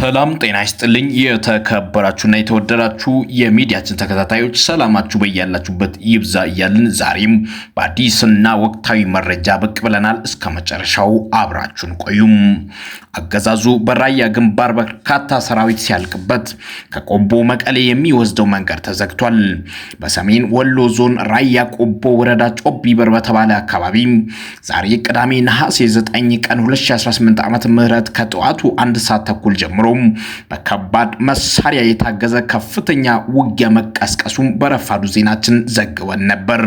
ሰላም ጤና ይስጥልኝ የተከበራችሁና የተወደዳችሁ የሚዲያችን ተከታታዮች ሰላማችሁ በያላችሁበት ይብዛ እያልን ዛሬም በአዲስና ወቅታዊ መረጃ ብቅ ብለናል። እስከ መጨረሻው አብራችሁን ቆዩም። አገዛዙ በራያ ግንባር በርካታ ሰራዊት ሲያልቅበት ከቆቦ መቀሌ የሚወስደው መንገድ ተዘግቷል። በሰሜን ወሎ ዞን ራያ ቆቦ ወረዳ ጮቢበር በተባለ አካባቢ ዛሬ ቅዳሜ ነሐሴ 9 ቀን 2018 ዓ.ም ከጠዋቱ 1 ሰዓት ተኩል ጀምሮ በከባድ መሳሪያ የታገዘ ከፍተኛ ውጊያ መቀስቀሱን በረፋዱ ዜናችን ዘግበን ነበር።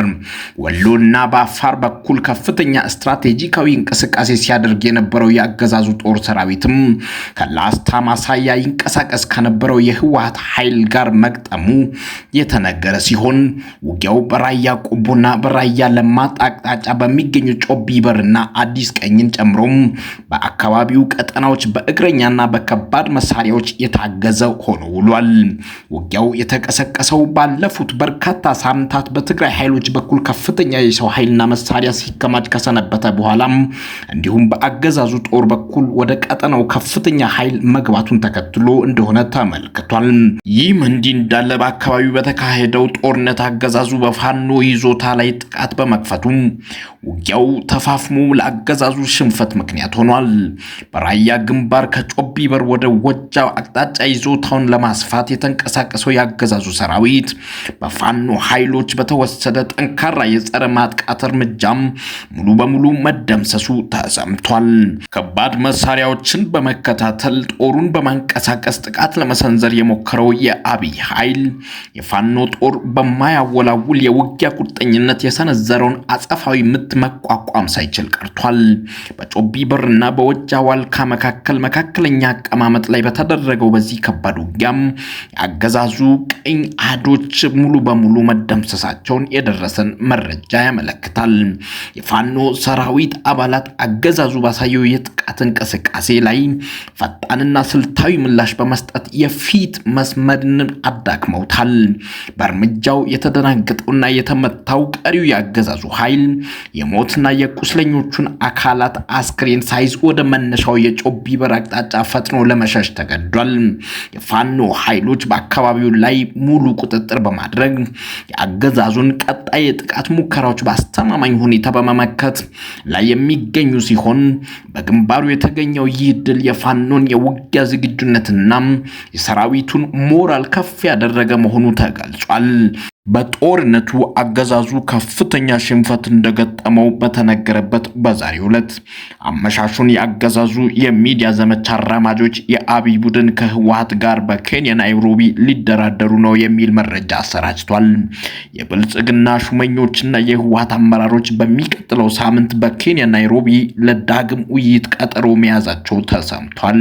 ወሎና በአፋር በኩል ከፍተኛ ስትራቴጂካዊ እንቅስቃሴ ሲያደርግ የነበረው የአገዛዙ ጦር ሰራዊትም ከላስታ ማሳያ ይንቀሳቀስ ከነበረው የህወሓት ኃይል ጋር መግጠሙ የተነገረ ሲሆን ውጊያው በራያ ቆቦና በራያ ለማጣ አቅጣጫ በሚገኙ ጮቢበርና አዲስ ቀኝን ጨምሮ በአካባቢው ቀጠናዎች በእግረኛና በከባድ መሳሪያዎች የታገዘ ሆኖ ውሏል። ውጊያው የተቀሰቀሰው ባለፉት በርካታ ሳምንታት በትግራይ ኃይሎች በኩል ከፍተኛ የሰው ኃይልና መሳሪያ ሲከማች ከሰነበተ በኋላም እንዲሁም በአገዛዙ ጦር በኩል ወደ ቀጠናው ከፍተኛ ኃይል መግባቱን ተከትሎ እንደሆነ ተመልክቷል። ይህም እንዲህ እንዳለ በአካባቢው በተካሄደው ጦርነት አገዛዙ በፋኖ ይዞታ ላይ ጥቃት በመክፈቱ ውጊያው ተፋፍሞ ለአገዛዙ ሽንፈት ምክንያት ሆኗል። በራያ ግንባር ከጮቢበር ወደ ወጃው አቅጣጫ ይዞታውን ለማስፋት የተንቀሳቀሰው ያገዛዙ ሰራዊት በፋኖ ኃይሎች በተወሰደ ጠንካራ የጸረ ማጥቃት እርምጃም ሙሉ በሙሉ መደምሰሱ ተሰምቷል። ከባድ መሳሪያዎችን በመከታተል ጦሩን በማንቀሳቀስ ጥቃት ለመሰንዘር የሞከረው የአብይ ኃይል የፋኖ ጦር በማያወላውል የውጊያ ቁርጠኝነት የሰነዘረውን አጸፋዊ ምት መቋቋም ሳይችል ቀርቷል። በጮቢበርና በወጃ ዋልካ መካከለኛ አቀማመጥ ላይ በተደረገው በዚህ ከባድ ውጊያም የአገዛዙ ቀኝ አህዶች ሙሉ በሙሉ መደምሰሳቸውን የደረሰን መረጃ ያመለክታል። የፋኖ ሰራዊት አባላት አገዛዙ ባሳየው የጥቃት እንቅስቃሴ ላይ ፈጣንና ስልታዊ ምላሽ በመስጠት የፊት መስመርን አዳክመውታል። በእርምጃው የተደናገጠውና የተመታው ቀሪው የአገዛዙ ኃይል የሞትና የቁስለኞቹን አካላት አስክሬን ሳይዝ ወደ መነሻው የጮቢበር አቅጣጫ ፈጥኖ ለመሸሽ ተገዷል። የፋኖ ኃይሎች በአካባቢው ላይ ሙሉ ቁጥጥር በማድረግ የአገዛዙን ቀጣይ የጥቃት ሙከራዎች በአስተማማኝ ሁኔታ በመመከት ላይ የሚገኙ ሲሆን በግንባሩ የተገኘው ይህ ድል የፋኖን የውጊያ ዝግጁነትና የሰራዊቱን ሞራል ከፍ ያደረገ መሆኑ ተገልጿል። በጦርነቱ አገዛዙ ከፍተኛ ሽንፈት እንደገጠመው በተነገረበት በዛሬው ዕለት አመሻሹን የአገዛዙ የሚዲያ ዘመቻ አራማጆች የአብይ ቡድን ከህወሓት ጋር በኬንያ ናይሮቢ ሊደራደሩ ነው የሚል መረጃ አሰራጭቷል። የብልጽግና ሹመኞችና የህወሓት አመራሮች በሚቀጥለው ሳምንት በኬንያ ናይሮቢ ለዳግም ውይይት ቀጠሮ መያዛቸው ተሰምቷል።